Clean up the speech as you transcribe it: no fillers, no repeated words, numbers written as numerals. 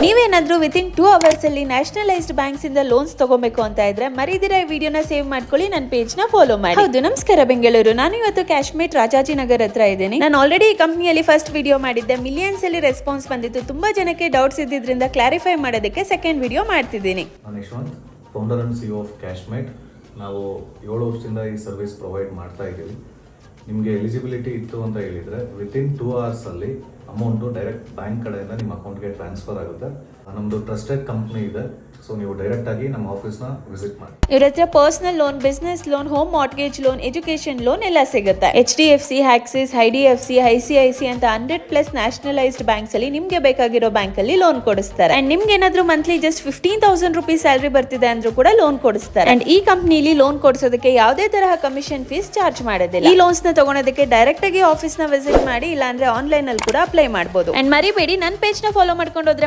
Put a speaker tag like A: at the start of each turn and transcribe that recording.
A: ನೀವೇನಾದ್ರೂ within 2 hours ಅಲ್ಲಿ nationalised banks ಇಂದ ಲೋನ್ಸ್ ತಗೋಬೇಕು ಅಂತ ಇದ್ರೆ ಮರಿದಿರ ಈ ವಿಡಿಯೋನ ಸೇವ್ ಮಾಡ್ಕೊಳ್ಳಿ, ನನ್ನ ಪೇಜ್ ನ ಫಾಲೋ ಮಾಡಿ. ಹೌದು, ನಮಸ್ಕಾರ ಬೆಂಗಳೂರು. ನಾನು ಇವತ್ತು ಕಾಶ್ಮೀರ್ ರಾಜಾಜಿನಗರ್ ಹತ್ರ ಇದ್ದೀನಿ. ನಾನು ಆಲ್ರೆಡಿ ಈ ಕಂಪನಿಯಲ್ಲಿ ಫಸ್ಟ್ ವಿಡಿಯೋ ಮಾಡಿದ್ದೆ, ಮಿಲಿಯನ್ಸ್ ಅಲ್ಲಿ ರೆಸ್ಪಾನ್ಸ್ ಬಂದಿತ್ತು. ತುಂಬಾ ಜನಕ್ಕೆ ಡೌಟ್ಸ್ ಇದ್ದಿದ್ರಿಂದ ಕ್ಲಾರಿಫೈ ಮಾಡೋದಕ್ಕೆ ಸೆಕೆಂಡ್ ವಿಡಿಯೋ ಮಾಡ್ತಿದ್ದೀನಿ.
B: ನಾನು Yashwant, founder and CEO of Cashmate. ನಾವು 7 ವರ್ಷದಿಂದ ಈ ಸರ್ವಿಸ್ ಪ್ರೊವೈಡ್ ಮಾಡ್ತಾ ಇದ್ದೀವಿ. ನಿಮಗೆ ಎಲಿಜಿಬಿಲಿಟಿ ಇತ್ತು ಅಂತ ಹೇಳಿದರೆ ವಿತಿನ್ 2 ಅವರ್ಸಲ್ಲಿ ಅಮೌಂಟು ಡೈರೆಕ್ಟ್ ಬ್ಯಾಂಕ್ ಕಡೆಯಿಂದ ನಿಮ್ಮ ಅಕೌಂಟ್ಗೆ ಟ್ರಾನ್ಸ್ಫರ್ ಆಗುತ್ತೆ. ನಮ್ಮದು ಟ್ರಸ್ಟೆಡ್ ಕಂಪ್ನಿ ಇದೆ, ಸೊ ನೀವು ಡೈರೆಕ್ಟಾಗಿ ನಮ್ಮ ಆಫೀಸ್ನ ವಿಸಿಟ್ ಮಾಡಿ.
A: ಇವ್ರ ಹತ್ರ personal loan, business loan, home mortgage loan, education loan ಎಲ್ಲ ಸಿಗುತ್ತೆ. HDFC, ಆಕ್ಸಿಸ್, IDFC, ICIC ಅಂತ 100+ ನ್ಯಾಷನಲೈಸ್ಡ್ ಬ್ಯಾಂಕ್ಸ್ ಅಲ್ಲಿ ನಿಮ್ಗೆ ಬೇಕಾಗಿರೋ ಬ್ಯಾಂಕ್ ಅಲ್ಲಿ ಲೋನ್ ಕೊಡಿಸ್ತಾರೆ. ಅಂಡ್ ನಿಮ್ಗೆ ಏನಾದ್ರೂ ಮಂತ್ಲಿ ಜಸ್ಟ್ 15,000 ರೂಪೀಸ್ ಸ್ಯಾಲರಿ ಬರ್ತಿದೆ ಅಂದ್ರೂ ಕೂಡ ಲೋನ್ ಕೊಡಿಸ್ತಾರೆ. ಅಂಡ್ ಈ ಕಂಪ್ನಿಲಿ ಲೋನ್ ಕೊಡಿಸೋದಕ್ಕೆ ಯಾವುದೇ ತರಹ ಕಮಿಷನ್ ಫೀಸ್ ಚಾರ್ಜ್ ಮಾಡೋದಿಲ್ಲ. ಈ ಲೋನ್ಸ್ ನ ತಗೊಳೋದಕ್ಕೆ ಡೈರೆಕ್ಟ್ ಆಗಿ ಆಫೀಸ್ ನ ವಿಸಿಟ್ ಮಾಡಿ, ಇಲ್ಲಾಂದ್ರೆ ಆನ್ಲೈನ್ ಅಲ್ಲಿ ಕೂಡ ಅಪ್ಲೈ ಮಾಡಬಹುದು. ಅಂಡ್ ಮರಿಬೇಡಿ, ನನ್ನ ಪೇಜ್ ನ ಫಾಲೋ ಮಾಡ್ಕೊಂಡು ಹೋದ್ರೆ